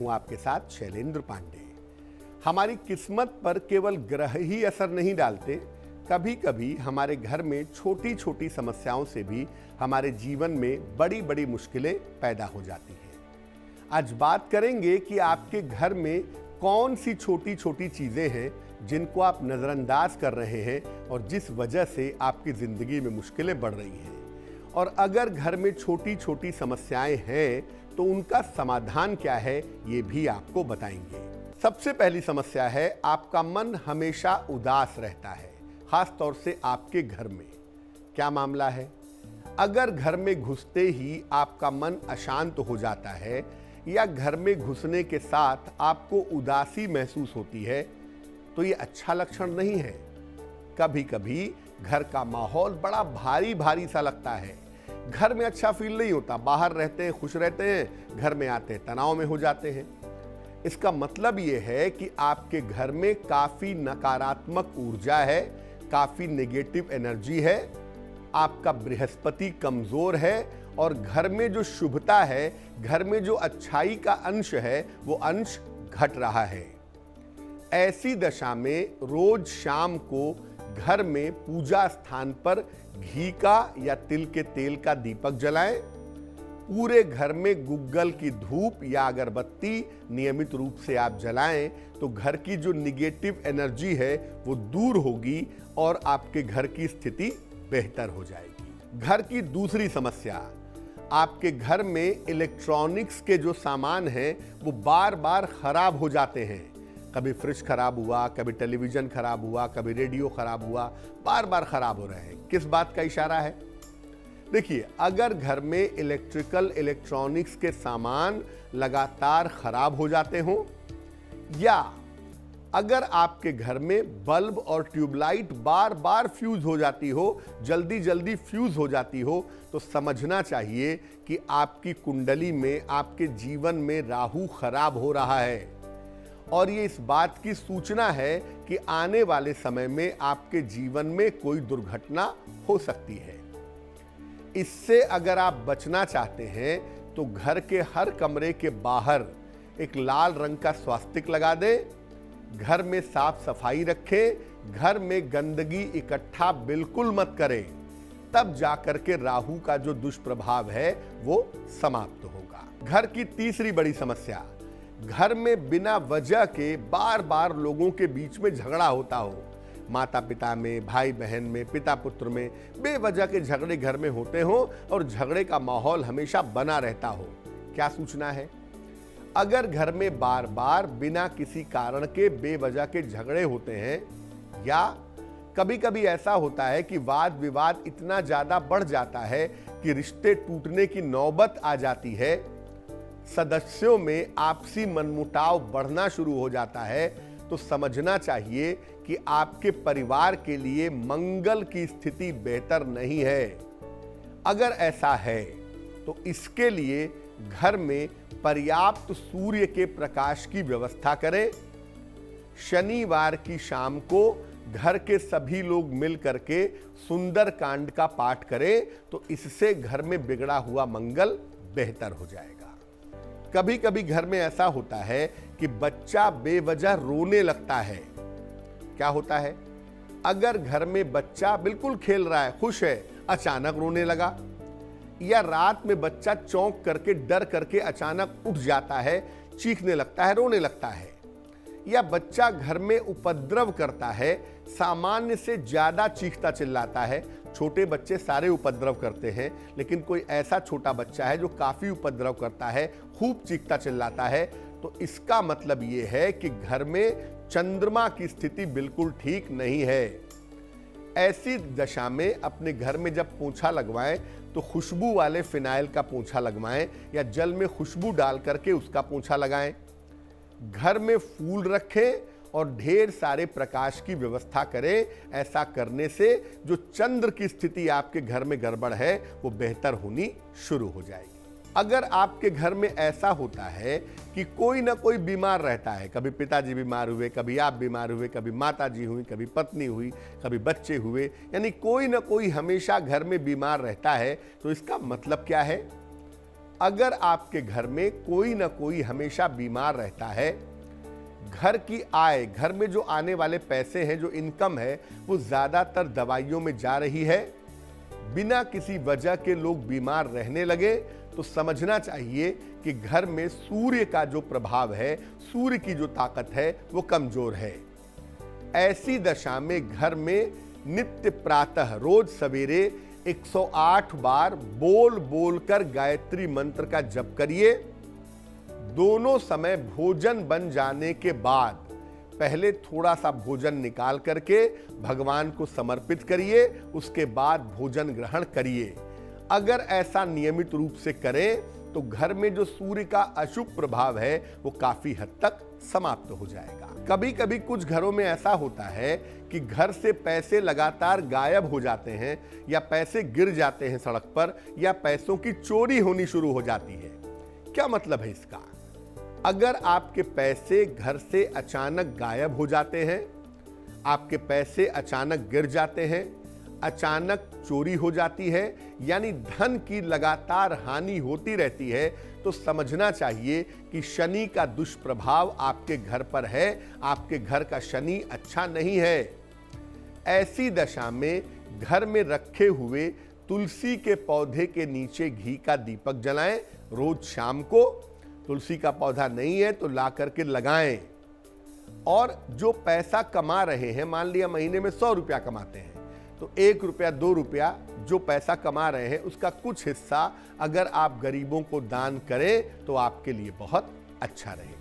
हूं आपके साथ शैलेंद्र पांडे। हमारी किस्मत पर केवल ग्रह ही असर नहीं डालते, कभी कभी हमारे घर में छोटी छोटी समस्याओं से भी हमारे जीवन में बड़ी बड़ी मुश्किलें पैदा हो जाती हैं। आज बात करेंगे कि आपके घर में कौन सी छोटी छोटी चीजें हैं जिनको आप नजरअंदाज कर रहे हैं और जिस वजह से आपकी जिंदगी में मुश्किलें बढ़ रही हैं। और अगर घर में छोटी छोटी समस्याएं हैं तो उनका समाधान क्या है ये भी आपको बताएंगे। सबसे पहली समस्या है, आपका मन हमेशा उदास रहता है, खास तौर से आपके घर में। क्या मामला है? अगर घर में घुसते ही आपका मन अशांत हो जाता है या घर में घुसने के साथ आपको उदासी महसूस होती है तो ये अच्छा लक्षण नहीं है। कभी कभी घर का माहौल बड़ा भारी भारी सा लगता है, घर में अच्छा फील नहीं होता, बाहर रहते हैं खुश रहते हैं, घर में आते हैं तनाव में हो जाते हैं। इसका मतलब ये है कि आपके घर में काफी नकारात्मक ऊर्जा है, काफी नेगेटिव एनर्जी है, आपका बृहस्पति कमजोर है और घर में जो शुभता है, घर में जो अच्छाई का अंश है वो अंश घट रहा है। ऐसी दशा में रोज शाम को घर में पूजा स्थान पर घी का या तिल के तेल का दीपक जलाएं। पूरे घर में गुग्गल की धूप या अगरबत्ती नियमित रूप से आप जलाएं तो घर की जो निगेटिव एनर्जी है वो दूर होगी और आपके घर की स्थिति बेहतर हो जाएगी। घर की दूसरी समस्या, आपके घर में इलेक्ट्रॉनिक्स के जो सामान हैं वो बार बार खराब हो जाते हैं। कभी फ्रिज खराब हुआ, कभी टेलीविजन खराब हुआ, कभी रेडियो खराब हुआ, बार बार खराब हो रहे हैं। किस बात का इशारा है? देखिए, अगर घर में इलेक्ट्रॉनिक्स के सामान लगातार खराब हो जाते हों या अगर आपके घर में बल्ब और ट्यूबलाइट बार बार फ्यूज हो जाती हो, जल्दी जल्दी फ्यूज हो जाती हो, तो समझना चाहिए कि आपकी कुंडली में, आपके जीवन में राहु खराब हो रहा है और ये इस बात की सूचना है कि आने वाले समय में आपके जीवन में कोई दुर्घटना हो सकती है। इससे अगर आप बचना चाहते हैं तो घर के हर कमरे के बाहर एक लाल रंग का स्वास्तिक लगा दें, घर में साफ सफाई रखें, घर में गंदगी इकट्ठा बिल्कुल मत करें, तब जाकर के राहु का जो दुष्प्रभाव है वो समाप्त होगा। घर की तीसरी बड़ी समस्या, घर में बिना वजह के बार बार लोगों के बीच में झगड़ा होता हो। माता पिता में, भाई बहन में, पिता पुत्र में बेवजह के झगड़े घर में होते हो और झगड़े का माहौल हमेशा बना रहता हो। क्या सूचना है? अगर घर में बार बार बिना किसी कारण के बेवजह के झगड़े होते हैं या कभी कभी ऐसा होता है कि वाद विवाद इतना ज्यादा बढ़ जाता है कि रिश्ते टूटने की नौबत आ जाती है, सदस्यों में आपसी मनमुटाव बढ़ना शुरू हो जाता है, तो समझना चाहिए कि आपके परिवार के लिए मंगल की स्थिति बेहतर नहीं है। अगर ऐसा है तो इसके लिए घर में पर्याप्त सूर्य के प्रकाश की व्यवस्था करें। शनिवार की शाम को घर के सभी लोग मिल करके सुंदर कांड का पाठ करें तो इससे घर में बिगड़ा हुआ मंगल बेहतर हो जाएगा। कभी कभी घर में ऐसा होता है कि बच्चा बेवजह रोने लगता है। क्या होता है? अगर घर में बच्चा बिल्कुल खेल रहा है, खुश है, अचानक रोने लगा, या रात में बच्चा चौंक करके डर करके अचानक उठ जाता है, चीखने लगता है, रोने लगता है, या बच्चा घर में उपद्रव करता है, सामान्य से ज्यादा चीखता चिल्लाता है। छोटे बच्चे सारे उपद्रव करते हैं, लेकिन कोई ऐसा छोटा बच्चा है जो काफी उपद्रव करता है, खूब चीखता चिल्लाता है, तो इसका मतलब ये है कि घर में चंद्रमा की स्थिति बिल्कुल ठीक नहीं है। ऐसी दशा में अपने घर में जब पोंछा लगवाएं तो खुशबू वाले फिनाइल का पोंछा लगवाएं या जल में खुशबू डाल करके उसका पोंछा लगाएं। घर में फूल रखें और ढेर सारे प्रकाश की व्यवस्था करें। ऐसा करने से जो चंद्र की स्थिति आपके घर में गड़बड़ है वो बेहतर होनी शुरू हो जाएगी। अगर आपके घर में ऐसा होता है कि कोई ना कोई बीमार रहता है, कभी पिताजी बीमार हुए, कभी आप बीमार हुए, कभी माताजी हुई, कभी पत्नी हुई, कभी बच्चे हुए, यानी कोई ना कोई हमेशा घर में बीमार रहता है, तो इसका मतलब क्या है? अगर आपके घर में कोई ना कोई हमेशा बीमार रहता है, घर की आय, घर में जो आने वाले पैसे हैं, जो इनकम है, वो ज्यादातर दवाइयों में जा रही है, बिना किसी वजह के लोग बीमार रहने लगे, तो समझना चाहिए कि घर में सूर्य का जो प्रभाव है, सूर्य की जो ताकत है, वो कमजोर है। ऐसी दशा में घर में नित्य प्रातः रोज सवेरे 108 बार बोल बोलकर गायत्री मंत्र का जप करिए। दोनों समय भोजन बन जाने के बाद पहले थोड़ा सा भोजन निकाल करके भगवान को समर्पित करिए, उसके बाद भोजन ग्रहण करिए। अगर ऐसा नियमित रूप से करें तो घर में जो सूर्य का अशुभ प्रभाव है वो काफी हद तक समाप्त हो जाएगा। कभी कभी कुछ घरों में ऐसा होता है कि घर से पैसे लगातार गायब हो जाते हैं, या पैसे गिर जाते हैं सड़क पर, या पैसों की चोरी होनी शुरू हो जाती है। क्या मतलब है इसका? अगर आपके पैसे घर से अचानक गायब हो जाते हैं, आपके पैसे अचानक गिर जाते हैं, अचानक चोरी हो जाती है, यानी धन की लगातार हानि होती रहती है, तो समझना चाहिए कि शनि का दुष्प्रभाव आपके घर पर है, आपके घर का शनि अच्छा नहीं है। ऐसी दशा में घर में रखे हुए तुलसी के पौधे के नीचे घी का दीपक जलाएं रोज शाम को। तुलसी का पौधा नहीं है तो ला करके लगाएं। और जो पैसा कमा रहे हैं, मान लिया महीने में 100 रुपया कमाते हैं, तो 1 रुपया 2 रुपया जो पैसा कमा रहे हैं उसका कुछ हिस्सा अगर आप गरीबों को दान करें तो आपके लिए बहुत अच्छा रहेगा।